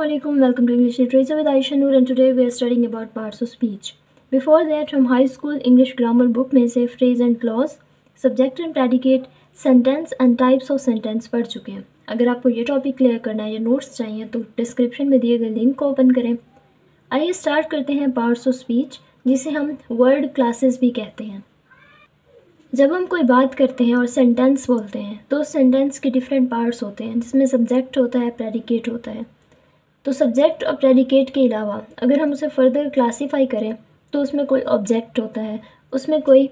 Assalamualaikum, welcome to English Literature with Aisha Noor and today we are studying about parts of speech. Before that हम high school English grammar book में से phrase and clause, subject and predicate, sentence and types of sentence पढ़ चुके हैं। अगर आपको ये topic clear करना है या नोट्स चाहिए तो डिस्क्रिप्शन में दिए गए लिंक को ओपन करें। आइए स्टार्ट करते हैं पार्ट्स ऑफ स्पीच, जिसे हम वर्ड क्लासेस भी कहते हैं। जब हम कोई बात करते हैं और सेंटेंस बोलते हैं तो उस सेंटेंस के डिफरेंट पार्ट्स होते हैं, जिसमें सब्जेक्ट होता है, प्रेडिकेट होता है। तो सब्जेक्ट और प्रेडिकेट के अलावा अगर हम उसे फर्दर क्लासीफाई करें तो उसमें कोई ऑब्जेक्ट होता है, उसमें कोई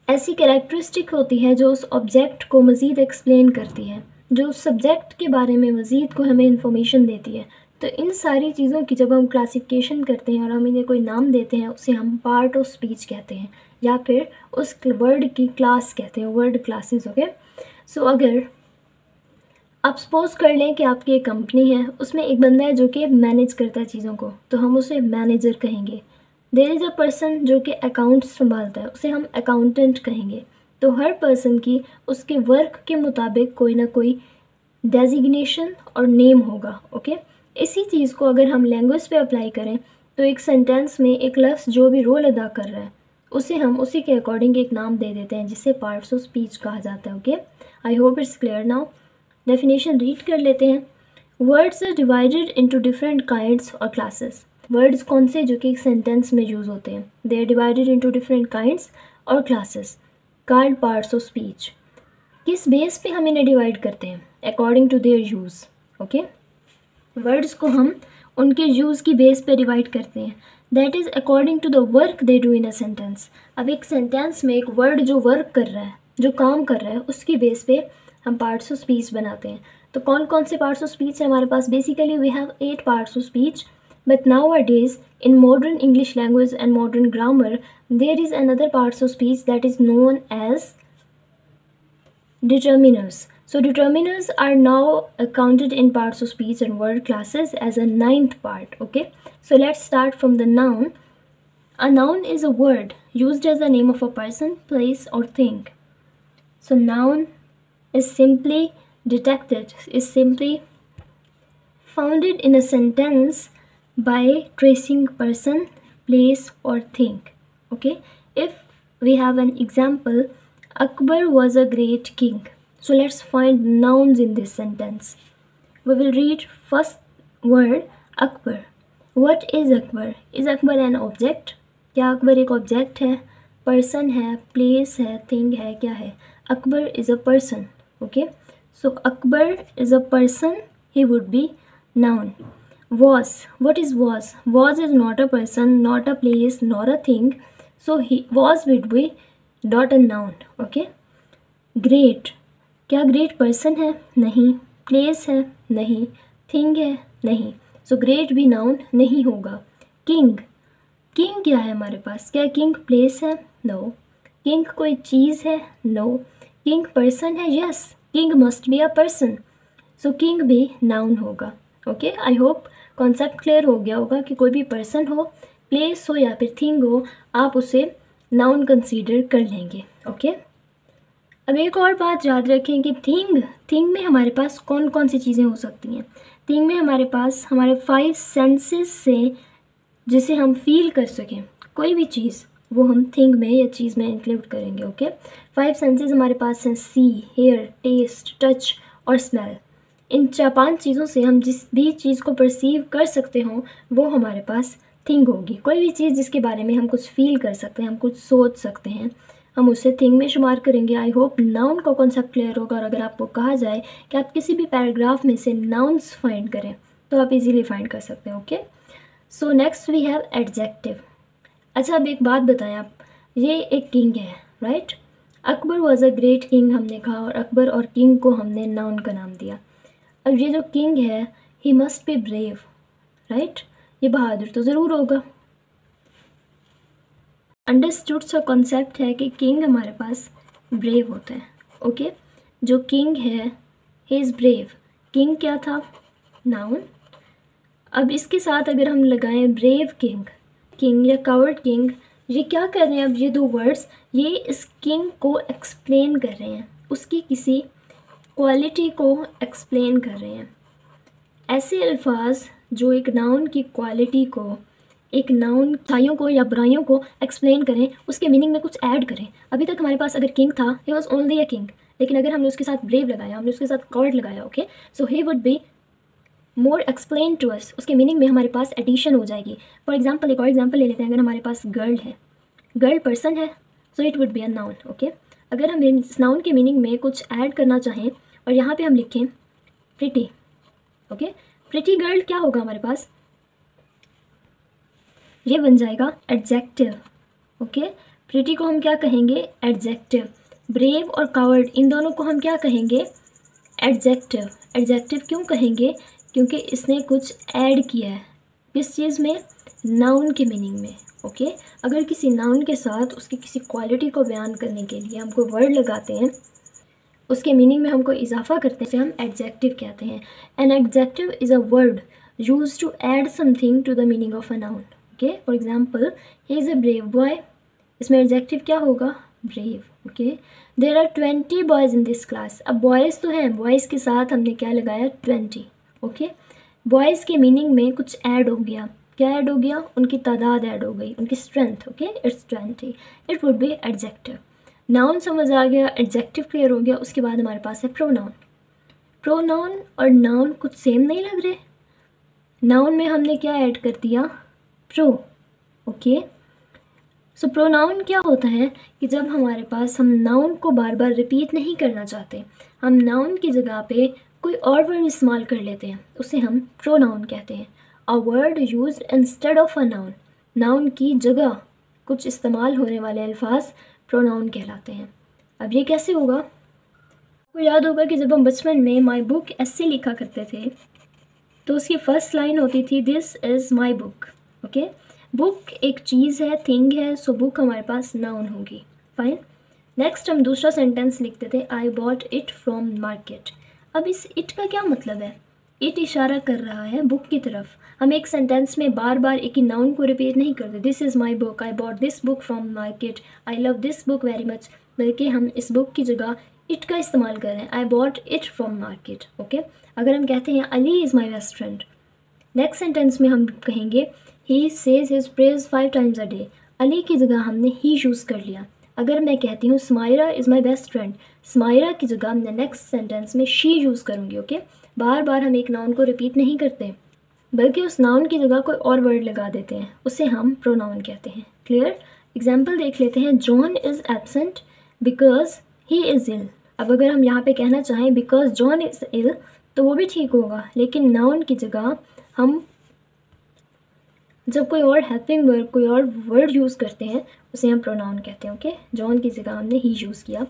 ऐसी कैरेक्टरिस्टिक होती है जो उस ऑब्जेक्ट को मज़ीद एक्सप्लेन करती है, जो उस सब्जेक्ट के बारे में मज़ीद को हमें इंफॉर्मेशन देती है। तो इन सारी चीज़ों की जब हम क्लासिफिकेशन करते हैं और हम इन्हें कोई नाम देते हैं, उसे हम पार्ट ऑफ स्पीच कहते हैं या फिर उस वर्ड की क्लास कहते हैं, वर्ड क्लासेस। ओके, सो अगर आप सपोज कर लें कि आपकी एक कंपनी है, उसमें एक बंदा है जो कि मैनेज करता है चीज़ों को, तो हम उसे मैनेजर कहेंगे। देयर इज़ अ पर्सन जो कि अकाउंट्स संभालता है, उसे हम अकाउंटेंट कहेंगे। तो हर पर्सन की उसके वर्क के मुताबिक कोई ना कोई डेजिग्नेशन और नेम होगा। ओके, इसी चीज़ को अगर हम लैंग्वेज पे अप्लाई करें तो एक सेंटेंस में एक लफ्ज़ जो भी रोल अदा कर रहा है उसे हम उसी के अकॉर्डिंग एक नाम दे देते हैं, जिसे पार्ट्स ऑफ स्पीच कहा जाता है। Okay, I hope it's clear now. Definition read कर लेते हैं। Words are divided into different kinds और क्लासेस। वर्ड्स कौन से जो कि एक सेंटेंस में यूज़ होते हैं? They are divided into different kinds और classes called parts of speech. किस बेस पे हम इन्हें डिवाइड करते हैं? According to their use. Okay, words को हम उनके यूज़ की बेस पे डिवाइड करते हैं, that is according to the work they do in a sentence. अब एक सेंटेंस में एक वर्ड जो वर्क कर रहा है, जो काम कर रहा है, उसकी बेस पे हम पार्ट्स ऑफ स्पीच बनाते हैं। तो कौन कौन से पार्ट्स ऑफ स्पीच है हमारे पास? Basically we have 8 parts of speech, but nowadays in modern English language and modern grammar there is another parts of speech that is known as determiners. So determiners are now counted in parts of speech and word classes as a 9th part. Okay, so let's start from the noun. A noun is a word used as the name of a person, place or thing. So noun is simply detected, is simply founded in a sentence by tracing person, place or thing. Okay, if we have an example, Akbar was a great king. So let's find nouns in this sentence. We will read first word Akbar. What is Akbar? Is Akbar an object? क्या अकबर एक object है, person है, place है, thing है, क्या है? Akbar is a person. Okay, so Akbar is a person, he would be noun. Was, what is was? Was is not a person, not a place, nor a thing, so he was would be not a noun. Okay, great, क्या great person है? नहीं. place है? नहीं. thing है? नहीं. so great भी noun नहीं होगा. king, king क्या है हमारे पास? क्या king place है? no. king कोई चीज़ है? no. king person है? yes. king must be a person, so king भी noun होगा. Okay, I hope concept clear हो गया होगा कि कोई भी पर्सन हो, प्लेस हो या फिर थिंग हो, आप उसे नाउन कंसीडर कर लेंगे। ओके, अब एक और बात याद रखें कि थिंग में हमारे पास कौन कौन सी चीज़ें हो सकती हैं। थिंग में हमारे पास हमारे 5 सेंसेस से जिसे हम फील कर सकें कोई भी चीज़, वो हम थिंग में या चीज़ में इंक्लूड करेंगे। ओके, 5 सेंसेस हमारे पास हैं, सी, हेयर, टेस्ट, टच और स्मेल। इन 4-5 चीज़ों से हम जिस भी चीज़ को परसीव कर सकते हों वो हमारे पास थिंग होगी। कोई भी चीज़ जिसके बारे में हम कुछ फील कर सकते हैं, हम कुछ सोच सकते हैं, हम उसे थिंग में शुमार करेंगे। आई होप नाउन का कॉन्सेप्ट क्लियर होगा। और अगर आपको कहा जाए कि आप किसी भी पैराग्राफ में से नाउन्स फाइंड करें तो आप इजीली फाइंड कर सकते हैं। Okay, so next we have adjective. अच्छा, अब एक बात बताएं आप, ये एक किंग है, right? Akbar was a great king हमने कहा और अकबर और किंग को हमने नाउन का नाम दिया। अब ये जो किंग है, he must be brave, right? ये बहादुर तो ज़रूर होगा। अंडरस्टूड सा कॉन्सेप्ट है कि किंग हमारे पास ब्रेव होता है। ओके, जो किंग है ही इज़ ब्रेव। किंग क्या था? नाउन। अब इसके साथ अगर हम लगाएं ब्रेव किंग, किंग या कावर्ड किंग, ये क्या कर रहे हैं? अब ये 2 वर्ड्स ये इस किंग को एक्सप्लेन कर रहे हैं, उसकी किसी क्वालिटी को एक्सप्लेन कर रहे हैं। ऐसे अल्फाज जो एक नाउन की क्वालिटी को, एक नाउन अच्छाइयों को या बुराइयों को एक्सप्लेन करें, उसके मीनिंग में कुछ ऐड करें। अभी तक हमारे पास अगर किंग था, he was only a king, लेकिन अगर हमने उसके साथ ब्रेव लगाया, हमने उसके साथ कॉर्ड लगाया, okay, so he would be more explain to us, उसके मीनिंग में हमारे पास एडिशन हो जाएगी। फॉर एग्जाम्पल, एक और एग्जाम्पल ले लेते हैं। अगर हमारे पास गर्ल है, गर्ल पर्सन है, so it would be a noun, okay. अगर हम इस नाउन के मीनिंग में कुछ ऐड करना चाहें और यहाँ पे हम लिखें प्रिटी, ओके, प्रिटी गर्ल, क्या होगा हमारे पास, ये बन जाएगा एडजेक्टिव, ओके। प्रिटी को हम क्या कहेंगे, एडजेक्टिव। ब्रेव और कावर्ड, इन दोनों को हम क्या कहेंगे, एडजेक्टिव। एडजेक्टिव क्यों कहेंगे, क्योंकि इसने कुछ ऐड किया है, किस चीज़ में, नाउन के मीनिंग में, ओके। अगर किसी नाउन के साथ उसकी किसी क्वालिटी को बयान करने के लिए हम कोई वर्ड लगाते हैं, उसके मीनिंग में हमको इजाफा करते हैं, उसे हम एडजेक्टिव कहते हैं। An adjective is a word use to add something to the meaning of a noun, okay. For example, he is a brave boy, इसमें एडजेक्टिव क्या होगा, brave, okay. There are 20 boys in this class, अब boys तो हैं, boys के साथ हमने क्या लगाया, 20, ओके। बॉयज़ के मीनिंग में कुछ ऐड हो गया, क्या ऐड हो गया, उनकी तादाद ऐड हो गई, उनकी strength, okay, it's 20, it would be adjective. Noun समझ आ गया, एडजेक्टिव क्लियर हो गया। उसके बाद हमारे पास है प्रोनाउन। प्रोनाउन और नाउन कुछ सेम नहीं लग रहे। नाउन में हमने क्या ऐड कर दिया, प्रो, ओके। सो प्रोनाउन क्या होता है कि जब हमारे पास, हम नाउन को बार बार रिपीट नहीं करना चाहते, हम नाउन की जगह पे कोई और वर्ड इस्तेमाल कर लेते हैं, उसे हम प्रोनाउन कहते हैं। A word used instead of a noun, noun की जगह कुछ इस्तेमाल होने वाले अल्फाज प्रोनाउन कहलाते हैं। अब ये कैसे होगा, आपको याद होगा कि जब हम बचपन में माई बुक ऐसे लिखा करते थे, तो उसकी फर्स्ट लाइन होती थी this is my book, okay. Book एक चीज़ है, थिंग है, सो बुक हमारे पास नाउन होगी, फाइन। नेक्स्ट हम दूसरा सेंटेंस लिखते थे, I bought it from market. अब इस इट का क्या मतलब है, इट इशारा कर रहा है बुक की तरफ। हम एक सेंटेंस में बार बार एक ही नाउन को रिपीट नहीं करते, this is my book, I bought this book from market, I love this book very much, बल्कि हम इस बुक की जगह इट का इस्तेमाल कर रहे हैं, I bought it from market, okay. अगर हम कहते हैं Ali is my best friend, next sentence में हम कहेंगे he says his praise 5 times a day, Ali की जगह हमने ही यूज़ कर लिया। अगर मैं कहती हूँ स्माइरा इज़ माई बेस्ट फ्रेंड, स्माइरा की जगह हमने नेक्स्ट सेंटेंस में शी यूज़ करूँगी, ओके। बार बार हम एक नाउन को रिपीट नहीं करते, बल्कि उस नाउन की जगह कोई और वर्ड लगा देते हैं, उसे हम प्रोनाउन कहते हैं। क्लियर। एग्जाम्पल देख लेते हैं, John is absent because he is ill. अब अगर हम यहाँ पे कहना चाहें बिकॉज जॉन इज़ इल, तो वो भी ठीक होगा, लेकिन नाउन की जगह हम जब कोई और हेल्पिंग वर्ब, कोई और वर्ड यूज़ करते हैं, उसे हम प्रोनाउन कहते हैं, ओके। जॉन की जगह हमने ही यूज़ किया।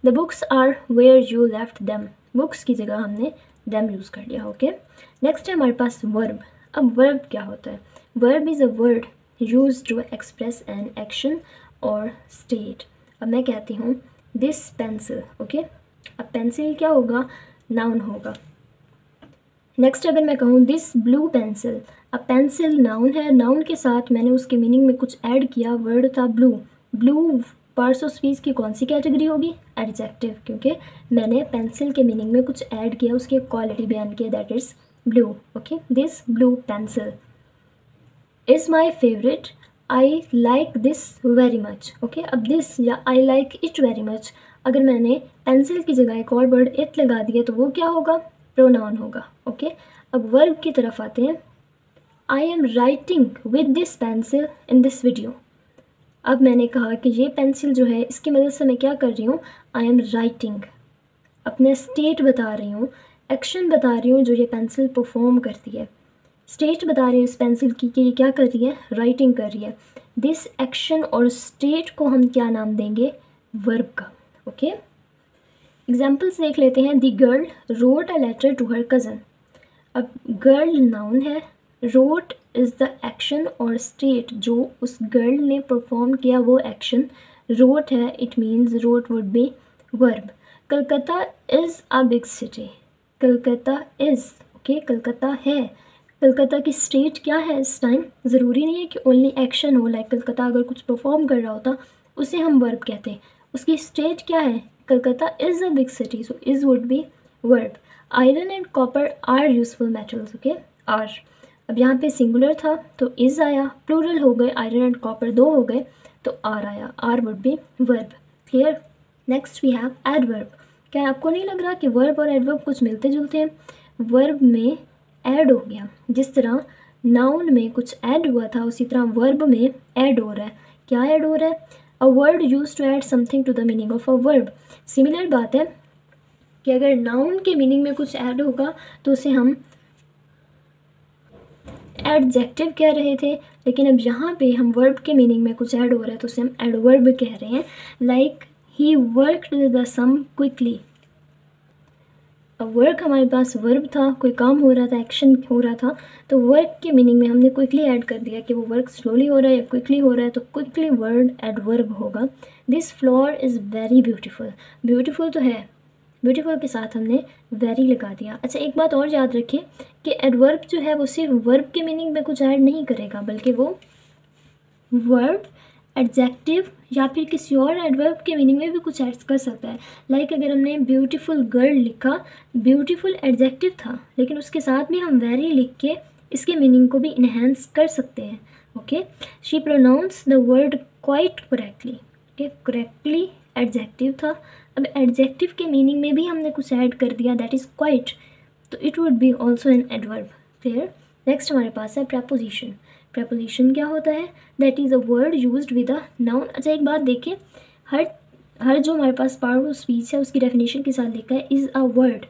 The books are where you left them, books की जगह हमने देम यूज़ कर लिया, ओके। नेक्स्ट है हमारे पास वर्ब। अब वर्ब क्या होता है, verb is a word use to express an action और स्टेट। अब मैं कहती हूँ दिस पेंसिल, ओके। अब पेंसिल क्या होगा, नाउन होगा। नेक्स्ट अगर मैं कहूँ दिस ब्लू पेंसिल, अब पेंसिल नाउन है, नाउन के साथ मैंने उसके मीनिंग में कुछ ऐड किया, वर्ड था blue. Blue parts of speech की कौन सी कैटेगरी होगी, एडजेक्टिव, क्योंकि मैंने पेंसिल के मीनिंग में कुछ ऐड किया, उसकी क्वालिटी बयान किया, that is blue, okay. This blue pencil is my favourite, I like this very much, okay. अब दिस या I like it very much, अगर मैंने पेंसिल की जगह एक और वर्ड इट लगा दिया तो वो क्या होगा, प्रोनाउन होगा, ओके। अब वर्ब की तरफ आते हैं, I am writing with this pencil in this video. अब मैंने कहा कि ये पेंसिल जो है, इसकी मदद से मैं क्या कर रही हूँ, आई एम राइटिंग, अपने स्टेट बता रही हूँ, एक्शन बता रही हूँ जो ये पेंसिल परफॉर्म करती है। स्टेट बता रही हूँ इस पेंसिल की कि ये क्या कर रही है, राइटिंग कर रही है। दिस एक्शन और स्टेट को हम क्या नाम देंगे, वर्ब का, ओके। एग्जाम्पल्स देख लेते हैं, the girl wrote a letter to her cousin. अब गर्ल नाउन है, रोट इज़ द एक्शन और स्टेट जो उस गर्ल ने परफॉर्म किया वो एक्शन रोट है, it means wrote would be verb. Calcutta is a big city, Calcutta is, okay, Calcutta है। कलकत्ता की स्टेट क्या है इस टाइम, ज़रूरी नहीं है कि ओनली एक्शन हो, लाइक कलकत्ता अगर कुछ परफॉर्म कर रहा होता उसे हम वर्ब कहते हैं, उसकी स्टेट क्या है, Calcutta is a big city, so is would be verb. Iron and copper are useful metals, okay, are. अब यहाँ पे सिंगुलर था तो इज आया, प्लूरल हो गए, आयरन एंड कॉपर 2 हो गए तो आर आया, are would be verb. Clear. Next we have adverb. क्या आपको नहीं लग रहा कि वर्ब और एडवर्ब कुछ मिलते जुलते हैं? वर्ब में ऐड हो गया, जिस तरह नाउन में कुछ ऐड हुआ था उसी तरह वर्ब में ऐड हो रहा है। क्या ऐड हो रहा है? A word use to add something to the meaning of a verb. Similar बात है कि अगर नाउन के मीनिंग में कुछ ऐड होगा तो उसे हम एडजेक्टिव कह रहे थे, लेकिन अब यहाँ पे हम वर्ब के मीनिंग में कुछ ऐड हो रहा है तो उसे हम एडवर्ब कह रहे हैं। Like he worked the sum quickly. अब वर्क हमारे पास वर्ब था, कोई काम हो रहा था, एक्शन हो रहा था, तो वर्क के मीनिंग में हमने क्विकली ऐड कर दिया कि वो वर्क स्लोली हो रहा है या क्विकली हो रहा है, तो क्विकली वर्ड एडवर्ब होगा। This floor is very beautiful. Beautiful तो है, ब्यूटीफुल के साथ हमने वेरी लगा दिया। अच्छा, एक बात और याद रखें कि एडवर्ब जो है वो सिर्फ वर्ब के मीनिंग में कुछ ऐड नहीं करेगा, बल्कि वो वर्ब, एडजेक्टिव या फिर किसी और एडवर्ब के मीनिंग में भी कुछ ऐड कर सकता है। लाइक अगर हमने ब्यूटीफुल गर्ल लिखा, ब्यूटीफुल एडजेक्टिव था, लेकिन उसके साथ भी हम वेरी लिख के इसके मीनिंग को भी इन्हेंस कर सकते हैं। Okay, she pronounce the word quite correctly. Okay, correctly adjective था, अब एडजेक्टिव के मीनिंग में भी हमने कुछ ऐड कर दिया, दैट इज़ क्वाइट, तो it would be also an adverb. Clear. Next हमारे पास है प्रपोजिशन। प्रपोजिशन क्या होता है? That is a word used with a noun. अच्छा, एक बात देखें, हर जो हमारे पास पार्ट ऑफ स्पीच है उसकी डेफिनेशन के साथ लिखा है is a word,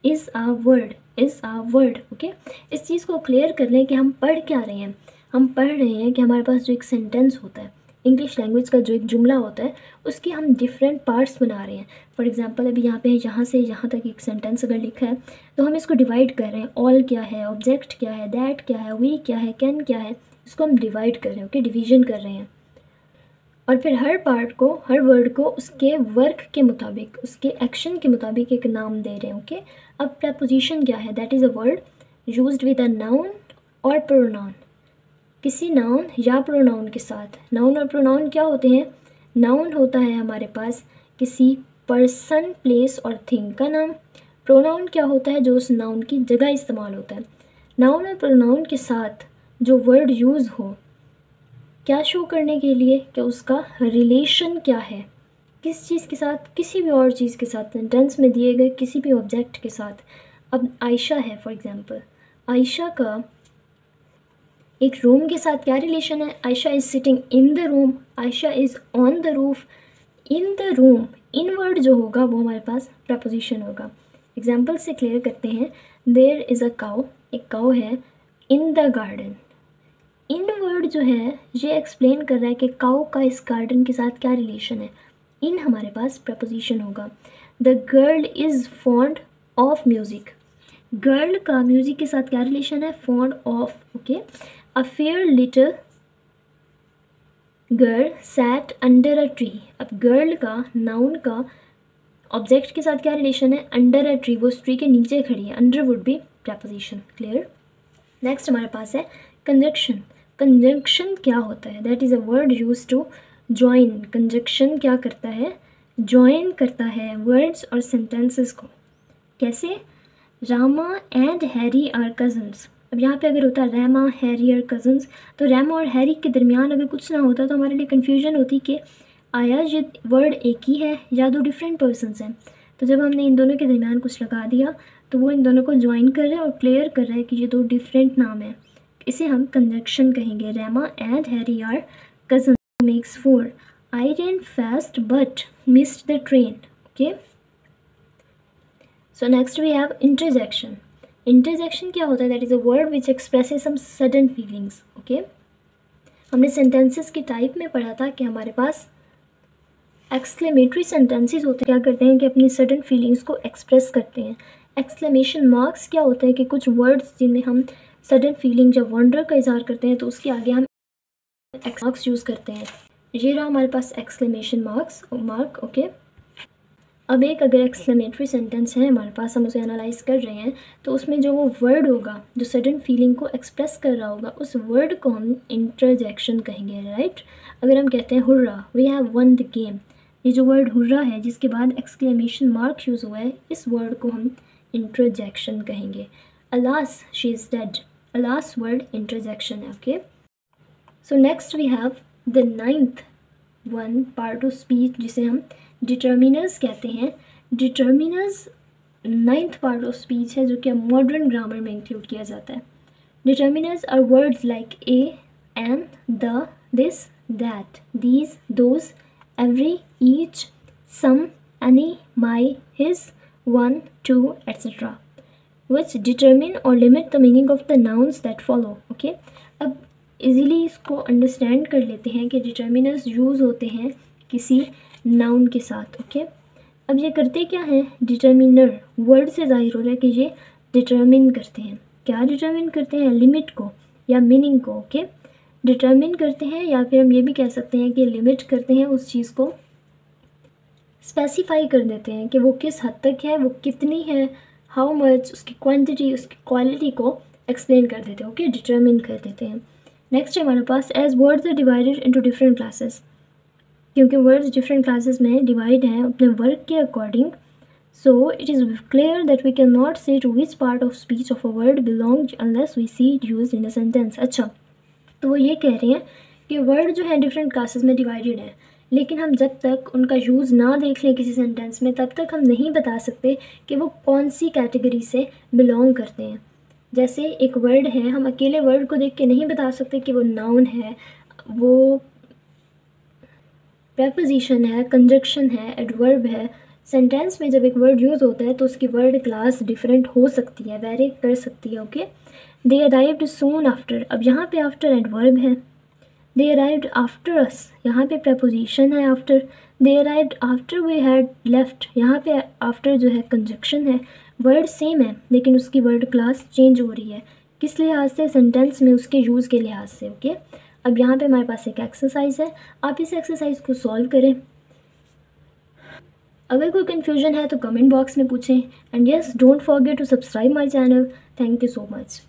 is a word, is a word. Okay, इस चीज़ को क्लियर कर लें कि हम पढ़ क्या रहे हैं। हम पढ़ रहे हैं कि हमारे पास जो एक सेंटेंस होता है, इंग्लिश लैंग्वेज का जो एक जुमला होता है, उसके हम डिफरेंट पार्ट्स बना रहे हैं। फॉर एग्जांपल अभी यहाँ पे यहाँ से यहाँ तक एक सेंटेंस अगर लिखा है तो हम इसको डिवाइड कर रहे हैं। ऑल क्या है, ऑब्जेक्ट क्या है, दैट क्या है, वी क्या है, कैन क्या है, इसको हम डिवाइड कर रहे हैं। ओके, डिवीजन कर रहे हैं, और फिर हर पार्ट को, हर वर्ड को उसके वर्क के मुताबिक, उसके एक्शन के मुताबिक एक नाम दे रहे हैं। ओके, अब प्रपोजिशन क्या है? That is a word used with a noun और प्रोनाउन। किसी नाउन या प्रोनाउन के साथ। नाउन और प्रोनाउन क्या होते हैं? नाउन होता है हमारे पास किसी पर्सन, प्लेस और थिंग का नाम। प्रोनाउन क्या होता है? जो उस नाउन की जगह इस्तेमाल होता है। नाउन और प्रोनाउन के साथ जो वर्ड यूज़ हो, क्या शो करने के लिए कि उसका रिलेशन क्या है, किस चीज़ के साथ, किसी भी और चीज़ के साथ, सेंटेंस में दिए गए किसी भी ऑब्जेक्ट के साथ। अब आयशा है फॉर एग्जांपल, आयशा का एक रूम के साथ क्या रिलेशन है? Ayesha is sitting in the room, Ayesha is on the roof, in the room. In word जो होगा वो हमारे पास प्रपोजिशन होगा। एग्जाम्पल से क्लियर करते हैं। देयर इज़ अ काउ, एक काउ है, in the garden. In word जो है ये एक्सप्लेन कर रहा है कि काउ का इस गार्डन के साथ क्या रिलेशन है। इन हमारे पास प्रपोजिशन होगा। The girl is fond of music, girl का म्यूज़िक के साथ क्या रिलेशन है? Fond of. Okay, a fair little girl sat under a tree. अब गर्ल का, नाउन का ऑब्जेक्ट के साथ क्या रिलेशन है? अंडर अ ट्री, वो उस ट्री के नीचे खड़ी है। Under would be preposition. Clear. Next हमारे पास है कंजक्शन। कंजंक्शन क्या होता है? That is a word use to join. Conjunction क्या करता है? ज्वाइन करता है वर्ड्स और सेंटेंसेस को। कैसे? Rama and Harry are cousins. अब यहाँ पे अगर होता रामा, हैरी और कज़न्स, तो रामा और हैरी के दरमियान अगर कुछ ना होता तो हमारे लिए कन्फ्यूजन होती कि आया ये वर्ड एक ही है या दो डिफरेंट पर्सनस हैं। तो जब हमने इन दोनों के दरमियान कुछ लगा दिया तो वो इन दोनों को ज्वाइन कर रहा है और क्लियर कर रहा है कि ये दो डिफरेंट नाम हैं। इसे हम कंजक्शन कहेंगे। Rama and Harry are cousins makes 4। I ran fast but missed the train. Okay, so next we have interjection. Interjection क्या होता है? That is a word which expresses some sudden feelings. Okay, हमने sentences की type में पढ़ा था कि हमारे पास एक्सक्लेमेटरी सेंटेंसेस होते हैं, क्या करते हैं कि अपनी सडन फीलिंग्स को एक्सप्रेस करते हैं। एक्सक्लेमेशन मार्क्स क्या होता है कि कुछ वर्ड्स जिनमें हम सडन फीलिंग या वंडर का इजहार करते हैं तो उसके आगे हम मार्क्स यूज़ करते हैं। ये रहा हमारे पास एक्सक्लेमेशन मार्क। ओके, अब एक अगर एक्सक्लेमेटरी सेंटेंस है हमारे पास, हम उसे एनालाइज कर रहे हैं, तो उसमें जो वो वर्ड होगा जो सडन फीलिंग को एक्सप्रेस कर रहा होगा, उस वर्ड को हम इंटरजेक्शन कहेंगे। राइट। अगर हम कहते हैं hurrah, we have won the game, ये जो वर्ड हुर्रा है जिसके बाद एक्सक्लेमेशन मार्क यूज़ हुआ है, इस वर्ड को हम इंटरजेक्शन कहेंगे. Alas, she is dead. Alas word interjection है. Okay. So next we have the ninth one part of speech जिसे हम determiners कहते हैं. Determiners ninth part of speech है जो कि modern grammar में include किया जाता है. Determiners are words like a, an, the, this, that, these, those, every, each, some, any, my, his, one, two, etc. which determine or limit the meaning of the nouns that follow. Okay. अब easily इसको understand कर लेते हैं कि determiners use होते हैं किसी noun के साथ. ओके. अब ये करते क्या हैं? डिटर्मिनर वर्ड से जाहिर हो रहा है कि ये डिटर्मिन करते हैं. क्या डिटर्मिन करते हैं? लिमिट को या मीनिंग को. ओके. डिटर्मिन करते हैं या फिर हम ये भी कह सकते हैं कि लिमिट करते हैं, उस चीज़ को स्पेसिफाई कर देते हैं कि वो किस हद तक है, वो कितनी है, हाउ मच, उसकी क्वांटिटी, उसकी क्वालिटी को एक्सप्लेन कर देते हैं. ओके. डिटर्मिन कर देते हैं. नेक्स्ट है हमारे पास as words are divided into different classes. क्योंकि वर्ड्स डिफरेंट क्लासेस में डिवाइड हैं अपने वर्क के according, so it is clear that we can not say to which part of speech of a word belong unless we see it use in a sentence. अच्छा, तो वो ये कह रहे हैं कि वर्ड जो है डिफरेंट क्लासेस में डिवाइडेड है, लेकिन हम जब तक उनका यूज़ ना देख लें किसी सेंटेंस में तब तक हम नहीं बता सकते कि वो कौन सी कैटेगरी से बिलोंग करते हैं. जैसे एक वर्ड है, हम अकेले वर्ड को देख के नहीं बता सकते कि वो नाउन है, वो प्रेपोजिशन है, कंजक्शन है, एडवर्ब है. सेंटेंस में जब एक वर्ड यूज़ होता है तो उसकी वर्ड क्लास डिफरेंट हो सकती है, वेरी कर सकती है. ओके. दे अराइव्ड सून आफ्टर. अब यहाँ पे आफ्टर एडवर्ब है. दे अराइव्ड आफ्टर अस, यहाँ पे प्रेपोजिशन है after. They arrived after we had left, यहाँ पे आफ्टर जो है कंजक्शन है. वर्ड सेम है लेकिन उसकी वर्ड क्लास चेंज हो रही है. किस लिहाज से? सेंटेंस में उसके यूज़ के लिहाज से. ओके. अब यहाँ पे हमारे पास एक एक्सरसाइज है, आप इस एक्सरसाइज को सॉल्व करें. अगर कोई कन्फ्यूजन है तो कमेंट बॉक्स में पूछें. And yes, don't forget to subscribe my channel. Thank you so much.